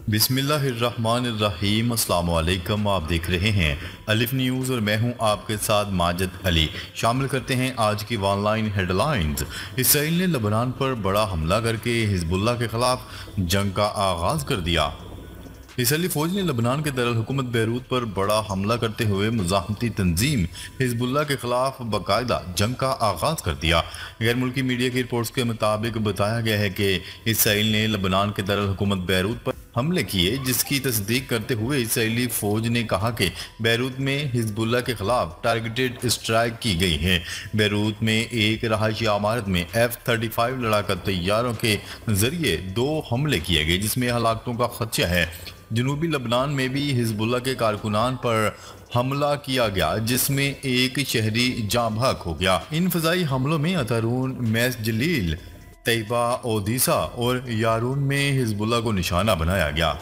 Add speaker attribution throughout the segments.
Speaker 1: بسم اللہ الرحمن الرحیم۔ السلام علیکم، آپ دیکھ رہے ہیں الف نیوز اور میں ہوں آپ کے ساتھ ماجد علی۔ شامل کرتے ہیں آج کی آن لائن ہیڈ لائنز۔ اسرائیل نے لبنان پر بڑا حملہ کر کے حزب اللہ کے خلاف جنگ کا آغاز کر دیا۔ اسرائیلی فوج نے لبنان کے دارالحکومت بیروت پر بڑا حملہ کرتے ہوئے مزاحمتی تنظیم حزب اللہ کے خلاف باقاعدہ جنگ کا آغاز کر دیا۔ غیر ملکی میڈیا کی رپورٹس کے مطابق بتایا گیا ہے کہ اسرائیل نے لبنان کے دارالحکومت بیروت پر حملے کیے، جس کی تصدیق کرتے ہوئے اسرائیلی فوج نے کہا کہ بیروت میں حزب اللہ کے خلاف ٹارگیٹڈ اسٹرائک کی گئی ہے۔ بیروت میں ایک رہائشی عمارت میں F-35 لڑاکا طیاروں کے ذریعے 2 حملے کیے گئے، جس میں ہلاکتوں کا خدشہ ہے۔ جنوبی لبنان میں بھی حزب اللہ کے کارکنان پر حملہ کیا گیا، جس میں ایک شہری جاں بحق ہو گیا۔ ان فضائی حملوں میں اتارون، میس جلیل، طیبہ، اودیسا اور یارون میں حزب اللہ کو نشانہ بنایا گیا۔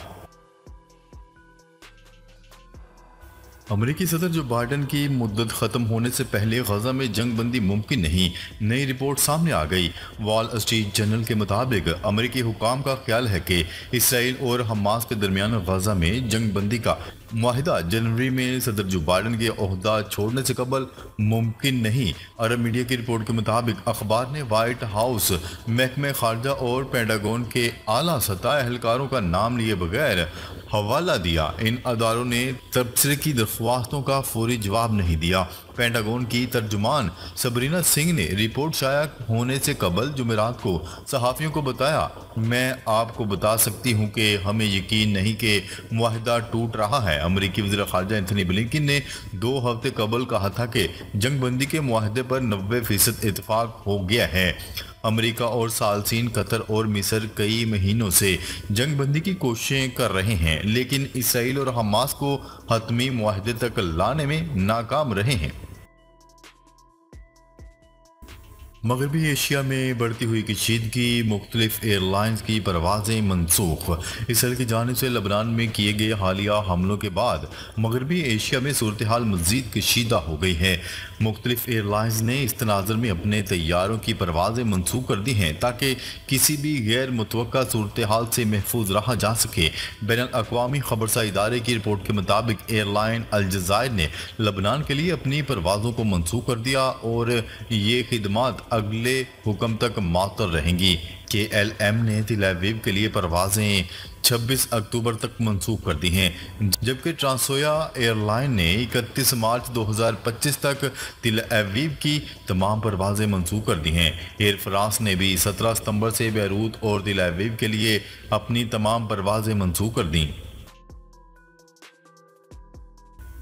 Speaker 1: امریکی صدر جو بائیڈن کی مدت ختم ہونے سے پہلے غزہ میں جنگ بندی ممکن نہیں، نئی رپورٹ سامنے آ گئی۔ وال اسٹریٹ جرنل کے مطابق امریکی حکام کا خیال ہے کہ اسرائیل اور حماس کے درمیان غزہ میں جنگ بندی کا معاہدہ جنوری میں صدر جو بائیڈن کے عہدہ چھوڑنے سے قبل ممکن نہیں۔ عرب میڈیا کی رپورٹ کے مطابق اخبار نے وائٹ ہاؤس، محکمہ خارجہ اور پینٹاگون کے اعلیٰ سطحی اہلکاروں کا نام لیے بغیر حوالہ دیا۔ ان اداروں نے تبصرے کی درخواستوں کا فوری جواب نہیں دیا۔ پینٹاگون کی ترجمان سبرینا سنگھ نے رپورٹ شائع ہونے سے قبل جمعرات کو صحافیوں کو بتایا، میں آپ کو بتا سکتی ہوں کہ ہمیں یقین نہیں کہ معاہدہ ٹوٹ رہا ہے۔ امریکی وزیر خارجہ اینتھنی بلنکن نے 2 ہفتے قبل کہا تھا کہ جنگ بندی کے معاہدے پر 90% اتفاق ہو گیا ہے۔ امریکہ اور ثالثین قطر اور مصر کئی مہینوں سے جنگ بندی کی کوششیں کر رہے ہیں، لیکن اسرائیل اور حماس کو حتمی معاہدے تک لانے میں ناکام رہے ہیں۔ مغربی ایشیا میں بڑھتی ہوئی کشیدگی، مختلف ایئر لائنز کی پروازیں منسوخ۔ اسرائیل کی جانب سے لبنان میں کیے گئے حالیہ حملوں کے بعد مغربی ایشیا میں صورتحال مزید کشیدہ ہو گئی ہے۔ مختلف ایئر لائنز نے اس تناظر میں اپنے طیاروں کی پروازیں منسوخ کر دی ہیں تاکہ کسی بھی غیر متوقع صورتحال سے محفوظ رہا جا سکے۔ بین الاقوامی خبرساں ادارے کی رپورٹ کے مطابق ایئر لائن الجزائر نے لبنان کے لیے اپنی پروازوں کو منسوخ کر دیا اور یہ خدمات اگلے حکم تک معطل رہیں گی۔ KLM نے تل ابیب کے لیے پروازیں 26 اکتوبر تک منسوخ کر دی ہیں، جبکہ ٹرانسویا ایئر لائن نے 31 مارچ 2025 تک تل ابیب کی تمام پروازیں منسوخ کر دی ہیں۔ ایئر فرانس نے بھی 17 ستمبر سے بیروت اور تل ابیب کے لیے اپنی تمام پروازیں منسوخ کر دیں۔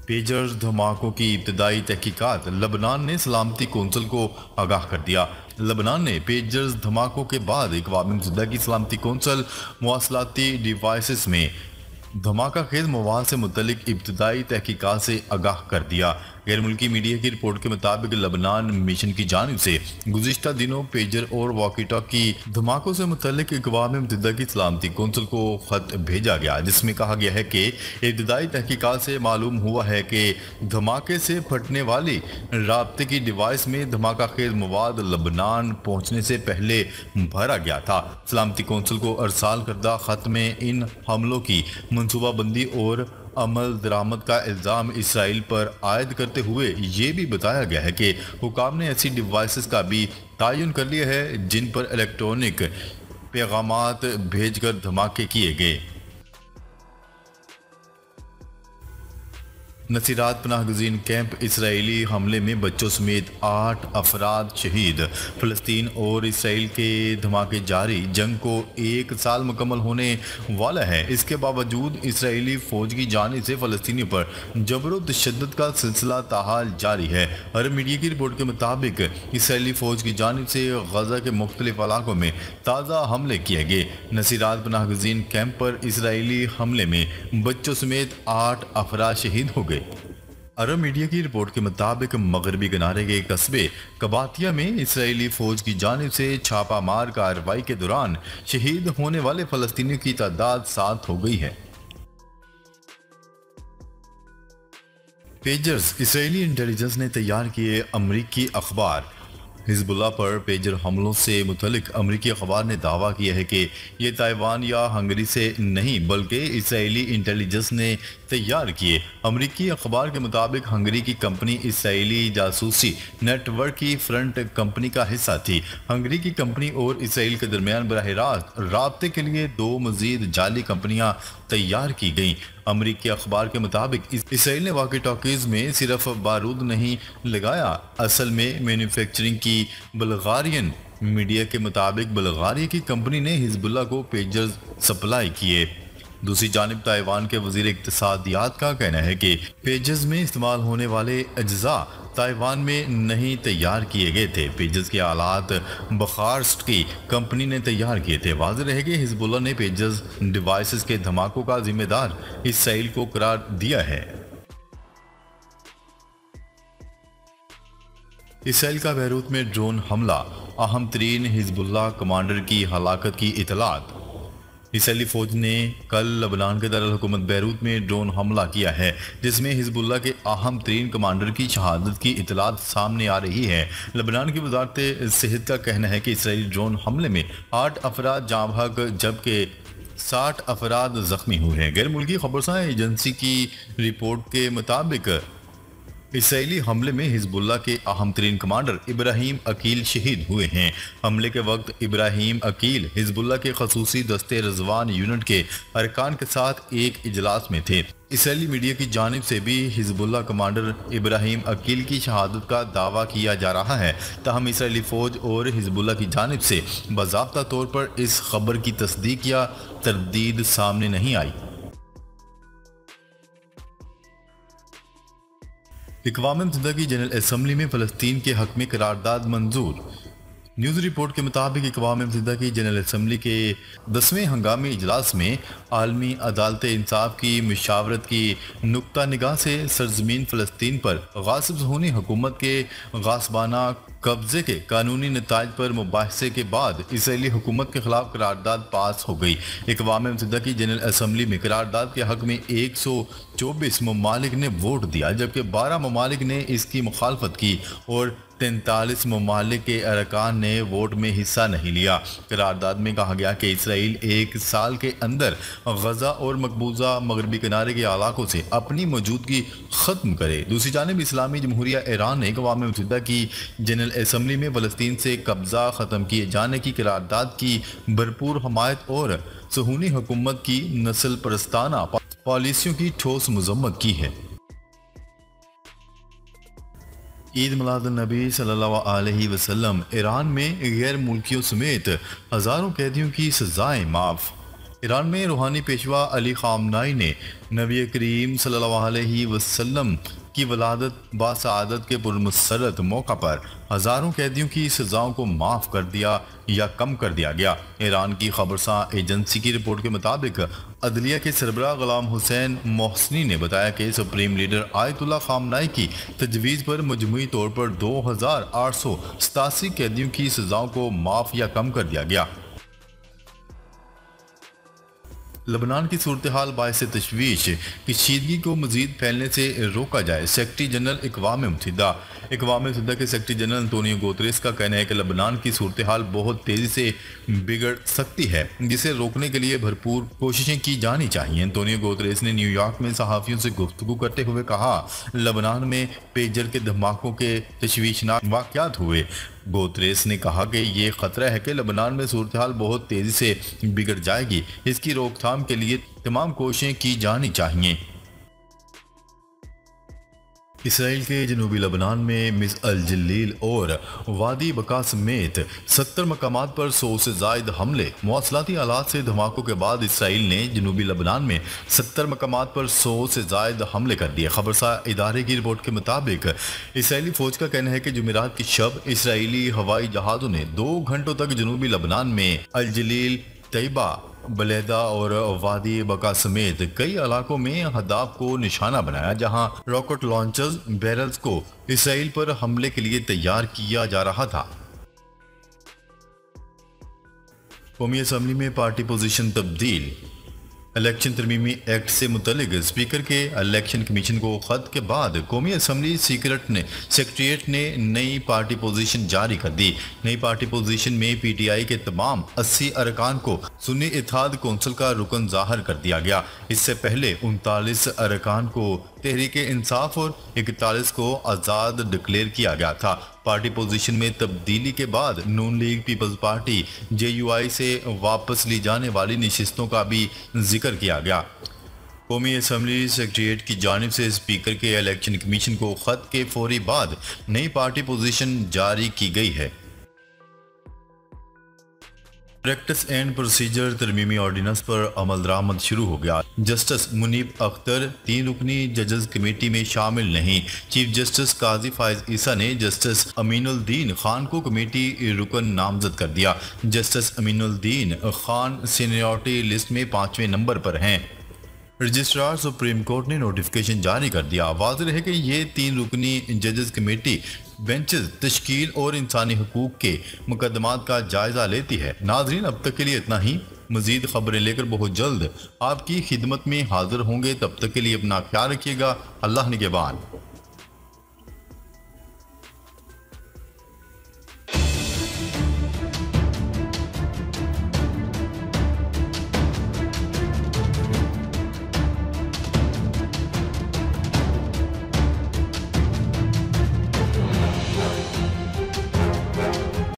Speaker 1: پیجرز دھماکوں کی ابتدائی تحقیقات، لبنان نے سلامتی کونسل کو آگاہ کر دیا۔ لبنان نے پیجرز دھماکوں کے بعد اقوام متحدہ کی سلامتی کونسل مواصلاتی ڈیوائسز میں دھماکہ خیز مواد سے متعلق ابتدائی تحقیقات سے آگاہ کر دیا۔ غیر ملکی میڈیا کی رپورٹ کے مطابق لبنان مشن کی جانب سے گزشتہ دنوں پیجر اور واکی ٹاکی دھماکوں سے متعلق اقوام متحدہ کی سلامتی کونسل کو خط بھیجا گیا، جس میں کہا گیا ہے کہ ابتدائی تحقیقات سے معلوم ہوا ہے کہ دھماکے سے پھٹنے والی رابطے کی ڈیوائس میں دھماکہ خیز مواد لبنان پہنچنے سے پہلے بھرا گیا تھا۔ سلامتی کونسل کو ارسال کردہ خط میں ان حملوں کی منصوبہ بندی اور عمل درآمد کا الزام اسرائیل پر عائد کرتے ہوئے یہ بھی بتایا گیا ہے کہ حکام نے ایسی ڈیوائسز کا بھی تعین کر لیا ہے جن پر الیکٹرانک پیغامات بھیج کر دھماکے کیے گئے۔ نصیرات پناہ گزین کیمپ، اسرائیلی حملے میں بچوں سمیت 8 افراد شہید۔ فلسطین اور اسرائیل کے دھماکے جاری، جنگ کو 1 سال مکمل ہونے والا ہے۔ اس کے باوجود اسرائیلی فوج کی جانب سے فلسطینیوں پر جبر و تشدد کا سلسلہ تاحال جاری ہے۔ عرب میڈیا کی رپورٹ کے مطابق اسرائیلی فوج کی جانب سے غزہ کے مختلف علاقوں میں تازہ حملے کیے گئے۔ نصیرات پناہ گزین کیمپ پر اسرائیلی حملے میں بچوں سمیت 8 افراد شہید ہو گئے۔ عرب میڈیا کی رپورٹ کے مطابق مغربی کنارے کے قصبے قباطیہ میں اسرائیلی فوج کی جانب سے چھاپہ مار کارروائی کے دوران شہید ہونے والے فلسطینیوں کی تعداد 7 ہو گئی ہے۔ پیجرز، اسرائیلی انٹیلیجنس نے تیار کیے۔ امریکی اخبار حزب اللہ پر پیجر حملوں سے متعلق امریکی اخبار نے دعویٰ کیا ہے کہ یہ تائیوان یا ہنگری سے نہیں بلکہ اسرائیلی انٹیلیجنس نے تیار کیے۔ امریکی اخبار کے مطابق ہنگری کی کمپنی اسرائیلی جاسوسی نیٹ ورک کی فرنٹ کمپنی کا حصہ تھی۔ ہنگری کی کمپنی اور اسرائیل کے درمیان براہ راست رابطے کے لیے 2 مزید جعلی کمپنیاں تیار کی گئیں۔ امریکی اخبار کے مطابق اسرائیل نے واقی ٹاکیز میں صرف بارود نہیں لگایا، اصل میں مینوفیکچرنگ کی۔ بلغارین میڈیا کے مطابق بلغاریہ کی کمپنی نے حزب اللہ کو پیجرز سپلائی کیے۔ دوسری جانب تائیوان کے وزیر اقتصادیات کا کہنا ہے کہ پیجز میں استعمال ہونے والے اجزاء تائیوان میں نہیں تیار کیے گئے تھے۔ پیجز کے آلات بخارسٹ کی کمپنی نے تیار کیے تھے۔ واضح رہے کہ حزب اللہ نے پیجز ڈیوائسز کے دھماکوں کا ذمہ دار اسرائیل کو قرار دیا ہے۔ اسرائیل کا بیروت میں ڈرون حملہ، اہم ترین حزب اللہ کمانڈر کی ہلاکت کی اطلاعات۔ اسرائیلی فوج نے کل لبنان کے دارالحکومت بیروت میں ڈرون حملہ کیا ہے، جس میں حزب اللہ کے اہم ترین کمانڈر کی شہادت کی اطلاعات سامنے آ رہی ہے۔ لبنان کی وزارت صحت کا کہنا ہے کہ اسرائیلی ڈرون حملے میں 8 افراد جاں بحق جبکہ 60 افراد زخمی ہوئے ہیں۔ غیر ملکی خبرساں ایجنسی کی رپورٹ کے مطابق اسرائیلی حملے میں حزب اللہ کے اہم ترین کمانڈر ابراہیم عقیل شہید ہوئے ہیں۔ حملے کے وقت ابراہیم عقیل حزب اللہ کے خصوصی دستے رضوان یونٹ کے ارکان کے ساتھ ایک اجلاس میں تھے۔ اسرائیلی میڈیا کی جانب سے بھی حزب اللہ کمانڈر ابراہیم عقیل کی شہادت کا دعویٰ کیا جا رہا ہے، تاہم اسرائیلی فوج اور حزب اللہ کی جانب سے باضابطہ طور پر اس خبر کی تصدیق یا تردید سامنے نہیں آئی۔ اقوام متحدہ کی جنرل اسمبلی میں فلسطین کے حق میں قرارداد منظور۔ نیوز رپورٹ کے مطابق اقوام متحدہ کی جنرل اسمبلی کے 10ویں ہنگامی اجلاس میں عالمی عدالت انصاف کی مشاورت کی نقطہ نگاہ سے سرزمین فلسطین پر غاصب صہیونی حکومت کے غاصبانہ قبضے کے قانونی نتائج پر مباحثے کے بعد اسرائیلی حکومت کے خلاف قرارداد پاس ہو گئی۔ اقوام متحدہ کی جنرل اسمبلی میں قرارداد کے حق میں 124 ممالک نے ووٹ دیا، جبکہ 12 ممالک نے اس کی مخالفت کی اور 43 ممالک کے ارکان نے ووٹ میں حصہ نہیں لیا۔ قرارداد میں کہا گیا کہ اسرائیل 1 سال کے اندر غزہ اور مقبوضہ مغربی کنارے کے علاقوں سے اپنی موجودگی ختم کرے۔ دوسری جانب اسلامی جمہوریہ ایران نے اقوام متحدہ کی جنرل اسمبلی میں فلسطین سے قبضہ ختم کیے جانے کی قرارداد کی بھرپور حمایت اور صہیونی حکومت کی نسل پرستانہ پالیسیوں کی ٹھوس مذمت کی ہے۔ عید میلاد النبی صلی اللہ علیہ وسلم۔ ایران میں غیر ملکیوں سمیت ہزاروں قیدیوں کی سزائیں معاف۔ ایران میں روحانی پیشوا علی خامنائی نے نبی کریم صلی اللہ علیہ وسلم کی ولادت باسعادت کے پرمسرت موقع پر ہزاروں قیدیوں کی سزاؤں کو معاف کر دیا یا کم کر دیا گیا۔ ایران کی خبرساں ایجنسی کی رپورٹ کے مطابق عدلیہ کے سربراہ غلام حسین محسنی نے بتایا کہ سپریم لیڈر آیت اللہ خامنائی کی تجویز پر مجموعی طور پر 2887 قیدیوں کی سزاؤں کو معاف یا کم کر دیا گیا۔ لبنان کی صورتحال باعث تشویش، کشیدگی کو مزید پھیلنے سے روکا جائے۔ سیکرٹری جنرل اقوام متحدہ۔ اقوام متحدہ کے سیکرٹری جنرل انطونیو گوتریس کا کہنا ہے کہ لبنان کی صورتحال بہت تیزی سے بگڑ سکتی ہے، جسے روکنے کے لیے بھرپور کوششیں کی جانی چاہیے۔ انطونیو گوتریس نے نیو یارک میں صحافیوں سے گفتگو کرتے ہوئے کہا، لبنان میں پیجر کے دھماکوں کے تشویشناک واقعات ہوئے۔ گوتریس نے کہا کہ یہ خطرہ ہے کہ لبنان میں صورتحال بہت تیزی سے بگڑ جائے گی۔ اس کی روک تھام کے لیے تمام کوششیں کی جانی چاہیے۔ اسرائیل کے جنوبی لبنان میں مز الجلیل اور وادی بقا سمیت 70 مقامات پر 100 سے زائد حملے۔ مواصلاتی آلات سے دھماکوں کے بعد اسرائیل نے جنوبی لبنان میں 70 مقامات پر 100 سے زائد حملے کر دیے۔ خبرساں ادارے کی رپورٹ کے مطابق اسرائیلی فوج کا کہنا ہے کہ جمعرات کی شب اسرائیلی ہوائی جہازوں نے 2 گھنٹوں تک جنوبی لبنان میں الجلیل، طیبہ، بلیدہ اور وادی بقا سمیت کئی علاقوں میں اہداف کو نشانہ بنایا، جہاں راکٹ لانچرز بیرلز کو اسرائیل پر حملے کے لیے تیار کیا جا رہا تھا۔ قومی اسمبلی میں پارٹی پوزیشن تبدیل۔ الیکشن ترمیمی ایکٹ سے متعلق اسپیکر کے الیکشن کمیشن کو خط کے بعد قومی اسمبلی سیکریٹریٹ نے نئی پارٹی پوزیشن جاری کر دی۔ نئی پارٹی پوزیشن میں پی ٹی آئی کے تمام 80 ارکان کو سنی اتحاد کونسل کا رکن ظاہر کر دیا گیا۔ اس سے پہلے 39 ارکان کو تحریک انصاف اور 41 کو آزاد ڈکلیئر کیا گیا تھا۔ پارٹی پوزیشن میں تبدیلی کے بعد نون League Peoples Party J U I سے واپس لی جانے والی نشستوں کا بھی ذکر کیا گیا۔ قومی اسمبلی سیکریٹریٹ کی جانب سے اسپیکر کے الیکشن کمیشن کو خط کے فوری بعد نئی پارٹی پوزیشن جاری کی گئی ہے۔ پریکٹس اینڈ پروسیجر ترمیمی آرڈیننس پر عمل درآمد شروع ہو گیا۔ جسٹس منیب اختر 3 رکنی ججز کمیٹی میں شامل نہیں۔ چیف جسٹس قاضی فائز عیسیٰ نے جسٹس امین الدین خان کو کمیٹی رکن نامزد کر دیا۔ جسٹس امین الدین خان سینیورٹی لسٹ میں 5ویں نمبر پر ہیں۔ رجسٹرار سپریم کورٹ نے نوٹیفیکیشن جاری کر دیا۔ واضح ہے کہ یہ 3 رکنی ججز کمیٹی بینچز تشکیل اور انسانی حقوق کے مقدمات کا جائزہ لیتی ہے۔ ناظرین، اب تک کے لیے اتنا ہی۔ مزید خبریں لے کر بہت جلد آپ کی خدمت میں حاضر ہوں گے۔ تب تک کے لیے اپنا خیال رکھیے گا۔ اللہ نگہبان۔